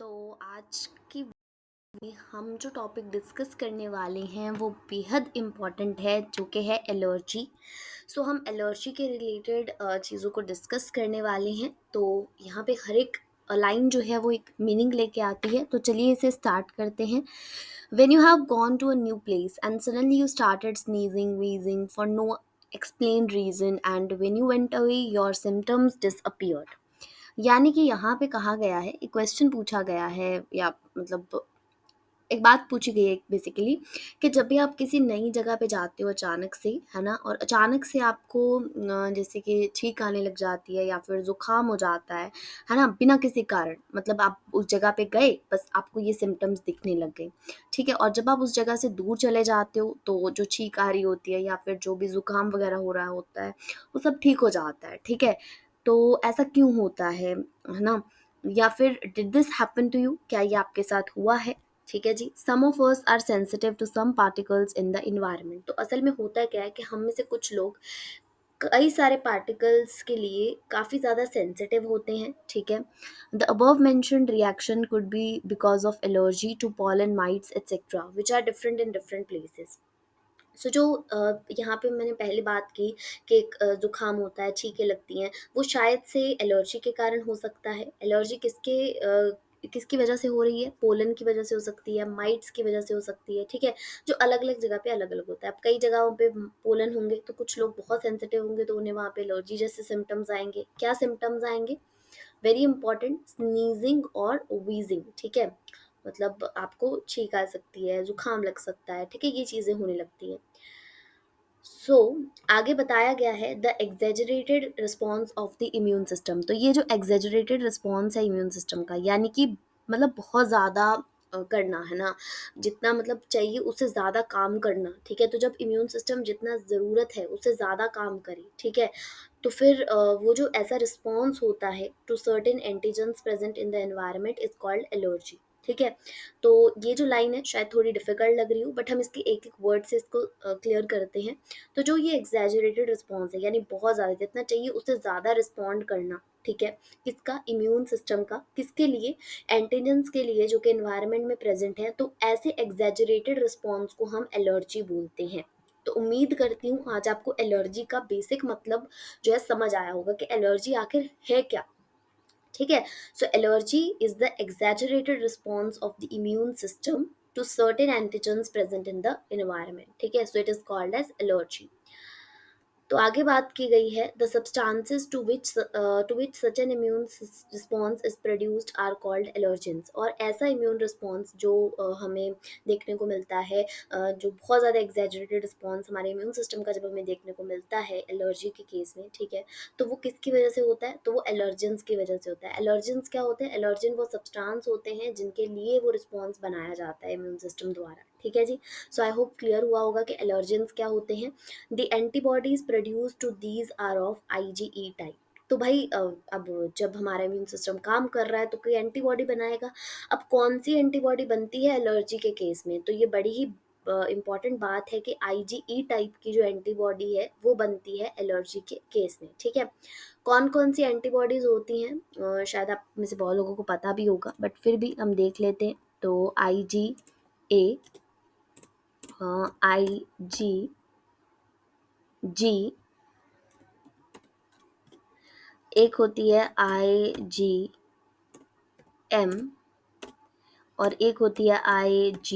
तो आज की में हम जो टॉपिक डिस्कस करने वाले हैं वो बेहद इम्पॉर्टेंट है, जो कि है एलर्जी। सो हम एलर्जी के रिलेटेड चीज़ों को डिस्कस करने वाले हैं। तो यहाँ पे हर एक लाइन जो है वो एक मीनिंग लेके आती है। तो चलिए इसे स्टार्ट करते हैं। When you have gone to a new place and suddenly you started sneezing, wheezing for no explained reason, and when you went away your symptoms disappeared। यानी कि यहाँ पे कहा गया है, एक क्वेश्चन पूछा गया है, या मतलब एक बात पूछी गई है बेसिकली, कि जब भी आप किसी नई जगह पे जाते हो अचानक से, है ना, और अचानक से आपको जैसे कि छींक आने लग जाती है या फिर ज़ुकाम हो जाता है ना, बिना किसी कारण, मतलब आप उस जगह पे गए, बस आपको ये सिम्टम्स दिखने लग गए, ठीक है। और जब आप उस जगह से दूर चले जाते हो तो जो छींक आ रही होती है या फिर जो भी ज़ुकाम वगैरह हो रहा होता है वो सब ठीक हो जाता है, ठीक है। तो ऐसा क्यों होता है ना, या फिर did this happen to you, क्या ये आपके साथ हुआ है? ठीक है जी। Some of us are sensitive to some particles in the environment. तो असल में होता क्या है कि हम में से कुछ लोग कई सारे पार्टिकल्स के लिए काफ़ी ज़्यादा सेंसिटिव होते हैं, ठीक है। The above mentioned reaction could be because of allergy to pollen mites etcetera which are different in different places. So जो यहाँ पे मैंने पहले बात की कि ज़ुकाम होता है, छींकें लगती हैं, वो शायद से एलर्जी के कारण हो सकता है। एलर्जी किसकी वजह से हो रही है? पोलन की वजह से हो सकती है, माइट्स की वजह से हो सकती है, ठीक है। जो अलग-अलग जगह पे अलग-अलग होता है। अब कई जगहों पे पोलन होंगे तो कुछ लोग बहुत सेंसिटिव होंगे तो उन्हें वहाँ पे एलर्जी जैसे सिम्पटम्स आएँगे। क्या सिम्पटम्स आएँगे? वेरी इंपॉर्टेंट, स्नीजिंग और व्हीजिंग, ठीक है। मतलब आपको छींक आ सकती है, ज़ुकाम लग सकता है, ठीक है, ये चीज़ें होने लगती हैं। सो आगे बताया गया है the exaggerated response of the immune system. तो ये जो एग्जेजरेटेड रिस्पॉन्स है इम्यून सिस्टम का, यानी कि मतलब बहुत ज़्यादा करना, है ना, जितना मतलब चाहिए उससे ज़्यादा काम करना, ठीक है। तो जब इम्यून सिस्टम जितना ज़रूरत है उससे ज़्यादा काम करे, ठीक है, तो फिर वो जो ऐसा रिस्पॉन्स होता है to certain antigens present in the environment is called allergy, ठीक है। तो ये जो लाइन है शायद थोड़ी डिफिकल्ट लग रही हो, बट हम इसके एक एक वर्ड से इसको क्लियर करते हैं। तो जो ये एग्जैजरेटेड रिस्पॉन्स है, यानी बहुत ज़्यादा, जितना चाहिए उससे ज़्यादा रिस्पॉन्ड करना, ठीक है, किसका? इम्यून सिस्टम का। किसके लिए? एंटीजेंस के लिए जो कि एनवायरनमेंट में प्रेजेंट है। तो ऐसे एग्जैजरेटेड रिस्पॉन्स को हम एलर्जी बोलते हैं। तो उम्मीद करती हूँ आज आपको एलर्जी का बेसिक मतलब जो है समझ आया होगा कि एलर्जी आखिर है क्या, ठीक है। So allergy is the exaggerated response of the immune system to certain antigens present in the environment, ठीक है। So it is called as allergy. तो आगे बात की गई है the substances to which such an immune response is produced are called allergens. और ऐसा इम्यून रिस्पॉन्स जो हमें देखने को मिलता है, जो बहुत ज़्यादा एग्जैजरेटेड रिस्पॉन्स हमारे इम्यून सिस्टम का जब हमें देखने को मिलता है एलर्जी के केस में, ठीक है, तो वो किसकी वजह से होता है? तो वो एलर्जेंस की वजह से होता है। एलर्जेंस क्या होते हैं? एलर्जन वो सब्सटेंस होते हैं जिनके लिए वो रिस्पॉन्स बनाया जाता है इम्यून सिस्टम द्वारा, ठीक है जी। सो आई होप क्लियर हुआ होगा कि एलर्जेंस क्या होते हैं। The antibodies produced to these are of IgE type। तो भाई अब जब हमारा इम्यून सिस्टम काम कर रहा है तो कोई एंटीबॉडी बनाएगा। अब कौन सी एंटीबॉडी बनती है एलर्जी के केस में? तो ये बड़ी ही इम्पॉर्टेंट बात है कि IgE टाइप की जो एंटीबॉडी है वो बनती है एलर्जी के केस में, ठीक है। कौन कौन सी एंटीबॉडीज होती हैं? शायद आप में से बहुत लोगों को पता भी होगा, बट फिर भी हम देख लेते हैं। तो IgA, IgG, एक होती है IgM, और एक होती है IgD,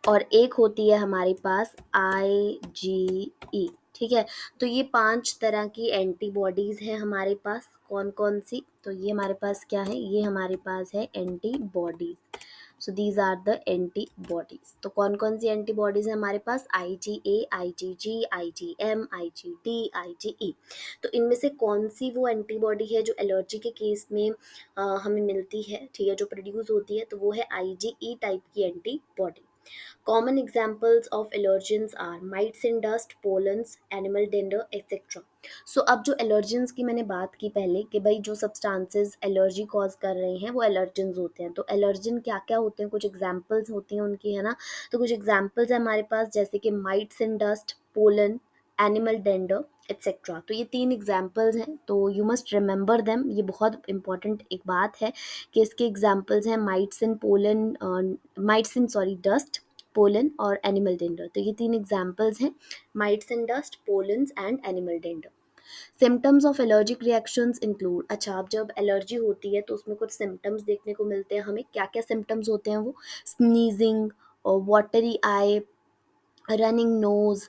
और एक होती है हमारे पास IgE, ठीक है। तो ये 5 तरह की एंटीबॉडीज़ हैं हमारे पास। कौन कौन सी? तो ये हमारे पास क्या है? ये हमारे पास है antibodies. So these are the antibodies. तो कौन कौन सी एंटीबॉडीज़ है हमारे पास? IgA, IgG, IgM, IgD, IgE। तो इनमें से कौन सी वो एंटीबॉडी है जो एलर्जी के केस में हमें मिलती है, ठीक है, जो प्रोड्यूस होती है? तो वो है IgE टाइप की antibody. Common examples of allergens are mites in dust, pollens, animal dander, etc. सो अब जो एलर्जेंस की मैंने बात की पहले कि भाई जो सब्सटेंसेस एलर्जी कॉज कर रहे हैं वो एलर्जेंस होते हैं। तो एलर्जन क्या क्या होते हैं? कुछ एग्जांपल्स होती हैं उनकी, है ना। तो कुछ एग्जांपल्स है हमारे पास, जैसे कि mites in dust, pollen, animal dander etcetera. तो ये 3 एग्जाम्पल्स हैं, तो यू मस्ट रिमेंबर देम। ये बहुत इंपॉर्टेंट एक बात है कि इसके एग्जाम्पल्स हैं माइट्स इन पोलन, माइट्स इन सॉरी डस्ट, पोलन और एनिमल डेंडर। तो ये 3 एग्जाम्पल्स हैं, mites in dust, pollens and animal dander. Symptoms of allergic reactions include, अच्छा अब जब एलर्जी होती है तो उसमें कुछ सिम्टम्स देखने को मिलते हैं हमें। क्या क्या सिम्टम्स होते हैं वो? Sneezing, watery I, running nose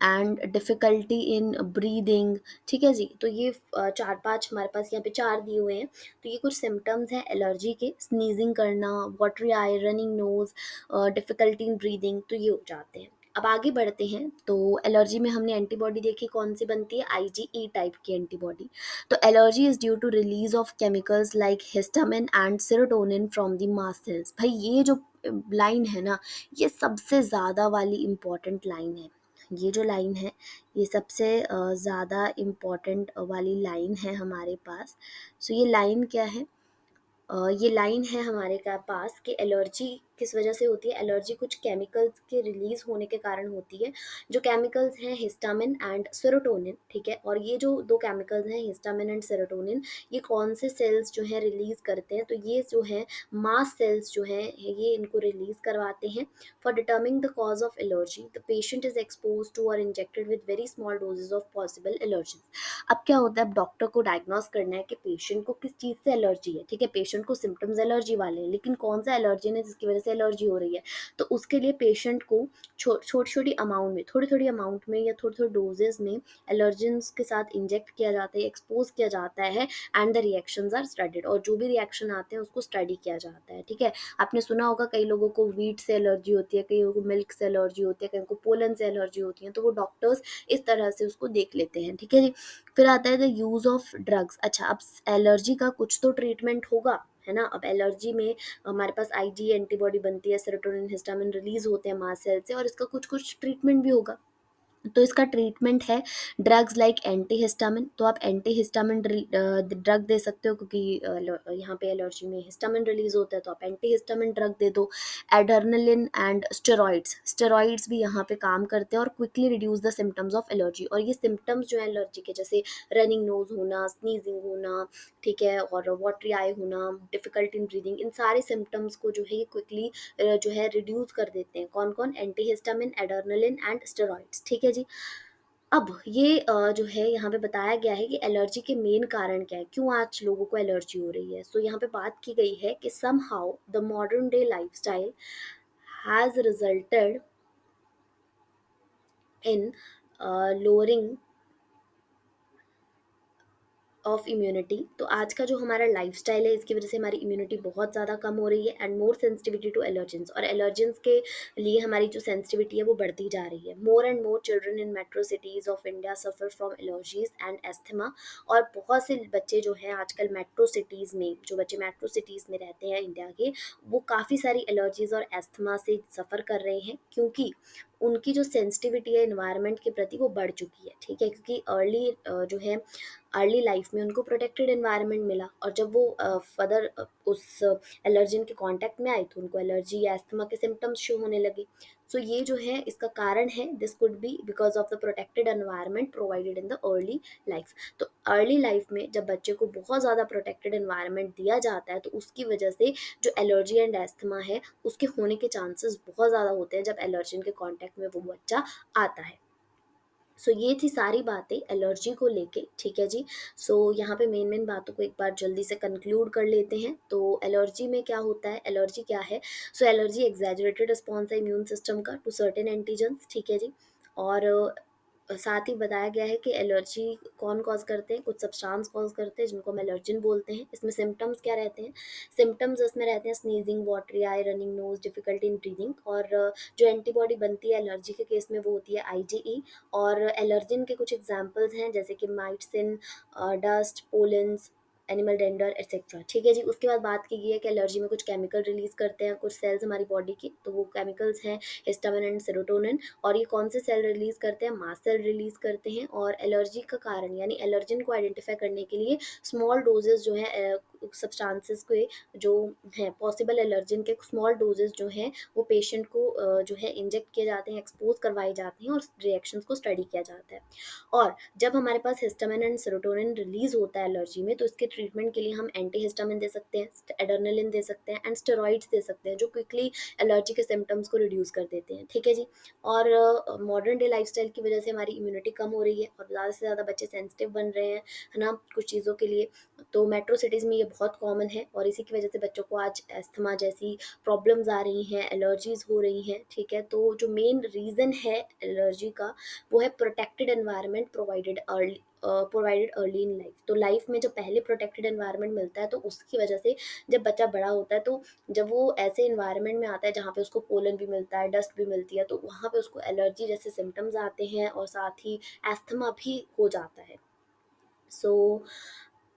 and difficulty in breathing. ठीक है जी, तो ये 4-5 हमारे पास यहाँ पे 4 दिए हुए हैं। तो ये कुछ सिम्टम्स हैं एलर्जी के, स्नीजिंग करना, watery I, running nose, difficulty in breathing, तो ये हो जाते हैं। अब आगे बढ़ते हैं, तो एलर्जी में हमने एंटीबॉडी देखी कौन सी बनती है, आईजीई टाइप की एंटीबॉडी। तो allergy is due to release of chemicals like histamine and serotonin from the mast cells. भाई ये जो लाइन है ना, ये सबसे ज़्यादा वाली इम्पॉर्टेंट लाइन है। ये जो लाइन है ये सबसे ज़्यादा इम्पॉर्टेंट वाली लाइन है हमारे पास। सो ये लाइन क्या है? ये लाइन है हमारे पास कि एलर्जी किस वजह से होती है। एलर्जी कुछ केमिकल्स के रिलीज होने के कारण होती है। जो केमिकल्स हैं हिस्टामिन एंड सेरोटोनिन, ठीक है, और ये जो दो केमिकल्स हैं हिस्टामिन एंड सेरोटोनिन, ये कौन से सेल्स जो हैं रिलीज करते हैं? तो ये जो है मास्ट सेल्स जो हैं ये इनको रिलीज करवाते हैं। For determining the cause of allergy the patient is expose to or injected with very small doses of possible allergy. अब क्या होता है, अब डॉक्टर को डायग्नोस करना है कि पेशेंट को किस चीज़ से एलर्जी है। ठीक है, पेशेंट को सिम्टम्स एलर्जी वाले हैं, लेकिन कौन सा एलर्जन है जिसकी वजह से एलर्जी हो रही है। तो उसके लिए पेशेंट को छोटी छोटी अमाउंट में, थोड़ी थोड़ी अमाउंट में या थोड़ी थोड़ी डोजेज में एलर्जेंस के साथ इंजेक्ट किया जाता है, एक्सपोज किया जाता है, and the reactions are studied, और जो भी रिएक्शन आते हैं उसको स्टडी किया जाता है। ठीक है, आपने सुना होगा कई लोगों को वीट से एलर्जी होती है, कई लोगों को मिल्क से एलर्जी होती है, कई को पोलन से एलर्जी होती है, तो वो डॉक्टर्स इस तरह से उसको देख लेते हैं। ठीक है जी, फिर आता है द यूज़ ऑफ ड्रग्स। अच्छा अब एलर्जी का कुछ तो ट्रीटमेंट होगा, है ना। अब एलर्जी में हमारे पास आईजी एंटीबॉडी बनती है, सेरोटोनिन हिस्टामिन रिलीज होते हैं मास्ट सेल से, और इसका कुछ कुछ ट्रीटमेंट भी होगा। तो इसका ट्रीटमेंट है ड्रग्स लाइक एंटी हिस्टामिन। तो आप एंटी हिस्टामिन ड्रग दे सकते हो, क्योंकि यहाँ पे एलर्जी में हिस्टामिन रिलीज होता है, तो आप एंटी हिस्टामिन ड्रग दे दो। एड्रेनलिन एंड स्टेरॉइड्स, स्टेरॉइड्स भी यहाँ पे काम करते हैं और quickly reduce the symptoms of allergy. और ये सिम्टम्स जो है एलर्जी के, जैसे रनिंग नोज होना, स्नीजिंग होना, ठीक है, और वाटरी आई होना, डिफिकल्टी इन ब्रीदिंग, इन सारे सिम्टम्स को जो है ये क्विकली जो है रिड्यूस कर देते हैं। कौन कौन? Anti histamine, adrenaline and steroids. ठीक है जी। अब ये जो है यहाँ पे बताया गया है कि एलर्जी के मेन कारण क्या है, क्यों आज लोगों को एलर्जी हो रही है। सो यहाँ पे बात की गई है कि somehow the modern day lifestyle has resulted in lowering of immunity. तो आज का जो हमारा लाइफस्टाइल है इसकी वजह से हमारी इम्यूनिटी बहुत ज़्यादा कम हो रही है, and more sensitivity to allergens, और एलर्जेंस के लिए हमारी जो सेंसिटिविटी है वो बढ़ती जा रही है। More and more children in metro cities of India suffer from allergies and asthma. और बहुत से बच्चे जो हैं आजकल मेट्रो सिटीज़ में, जो बच्चे मेट्रो सिटीज़ में रहते हैं इंडिया के, वो काफ़ी सारी एलर्जीज़ और एस्थमा से सफ़र कर रहे हैं, क्योंकि उनकी जो सेंसिटिविटी है इन्वायरमेंट के प्रति वो बढ़ चुकी है। ठीक है, क्योंकि अर्ली जो है अर्ली लाइफ में उनको प्रोटेक्टेड एनवायरनमेंट मिला, और जब वो फर्दर उस एलर्जिन के कांटेक्ट में आई तो उनको एलर्जी या अस्थमा के सिम्टम्स शो होने लगे। सो ये जो है इसका कारण है, this could be because of the protected environment provided in the early life. तो अर्ली लाइफ में जब बच्चे को बहुत ज़्यादा प्रोटेक्टेड एनवायरनमेंट दिया जाता है तो उसकी वजह से जो एलर्जी एंड एस्थमा है उसके होने के चांसेस बहुत ज़्यादा होते हैं जब एलर्जिन के कॉन्टैक्ट में वो बच्चा आता है। सो ये थी सारी बातें एलर्जी को लेके। ठीक है जी। सो यहाँ पे मेन मेन बातों को एक बार जल्दी से कंक्लूड कर लेते हैं। तो एलर्जी में क्या होता है, एलर्जी क्या है? सो एलर्जी एग्जैजरेटेड रिस्पॉन्स है इम्यून सिस्टम का टू सर्टेन एंटीजन्स। ठीक है जी। और साथ ही बताया गया है कि एलर्जी कौन कॉज करते हैं, कुछ सब्सटेंस कॉज करते हैं जिनको हम एलर्जिन बोलते हैं। इसमें सिम्टम्स क्या रहते हैं? सिम्टम्स इसमें रहते हैं sneezing, watery I, running nose, difficulty in breathing. और जो एंटीबॉडी बनती है एलर्जी के केस में वो होती है आईजीई। और एलर्जिन के कुछ एग्जांपल्स हैं जैसे कि mites in, dust, pollens, animal dander etcetera. ठीक है जी। उसके बाद बात की गई है कि एलर्जी में कुछ केमिकल रिलीज करते हैं कुछ सेल्स हमारी बॉडी की, तो वो केमिकल्स हैं हिस्टामिन एंड सेरोटोनिन। और ये कौन से सेल रिलीज करते हैं? मास्ट सेल रिलीज करते हैं। और एलर्जी का कारण यानी एलर्जिन को आइडेंटिफाई करने के लिए स्मॉल डोजेस जो है सब्सटेंसेस के जो हैं पॉसिबल एलर्जिन के स्मॉल डोजेस जो हैं वो पेशेंट को जो है इंजेक्ट किए जाते हैं, एक्सपोज करवाए जाते हैं और रिएक्शंस को स्टडी किया जाता है। और जब हमारे पास हिस्टामिन एंड सेरोटोनिन रिलीज होता है एलर्जी में, तो इसके ट्रीटमेंट के लिए हम एंटी हिस्टामिन दे सकते हैं, एड्रेनलिन दे सकते हैं एंड स्टेरॉइड्स दे सकते हैं, जो क्विकली एलर्जी के सिम्टम्स को रिड्यूस कर देते हैं। ठीक है जी। और मॉडर्न डे लाइफस्टाइल की वजह से हमारी इम्यूनिटी कम हो रही है और ज़्यादा से ज़्यादा बच्चे सेंसिटिव बन रहे हैं, है ना, कुछ चीज़ों के लिए। तो मेट्रो सिटीज़ में ये बहुत कॉमन है और इसी की वजह से बच्चों को आज अस्थमा जैसी प्रॉब्लम्स आ रही हैं, एलर्जीज़ हो रही हैं। ठीक है, तो जो मेन रीज़न है एलर्जी का वो है protected environment provided early in life. तो लाइफ में जब पहले प्रोटेक्टेड एनवायरनमेंट मिलता है तो उसकी वजह से जब बच्चा बड़ा होता है, तो जब वो ऐसे इन्वायरमेंट में आता है जहाँ पे उसको पोलन भी मिलता है, डस्ट भी मिलती है, तो वहाँ पे उसको एलर्जी जैसे सिम्टम्स आते हैं और साथ ही एस्थमा भी हो जाता है। सो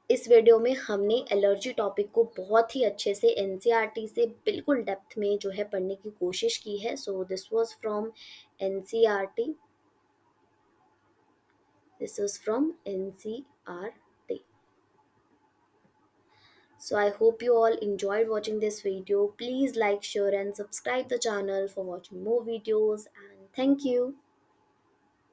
इस वीडियो में हमने एलर्जी टॉपिक को बहुत ही अच्छे से एनसीईआरटी से बिल्कुल डेप्थ में जो है पढ़ने की कोशिश की है। So this was from NCERT, this is from NCRT. So I hope you all enjoyed watching this video. Please like, share and subscribe the channel for watching more videos, and thank you.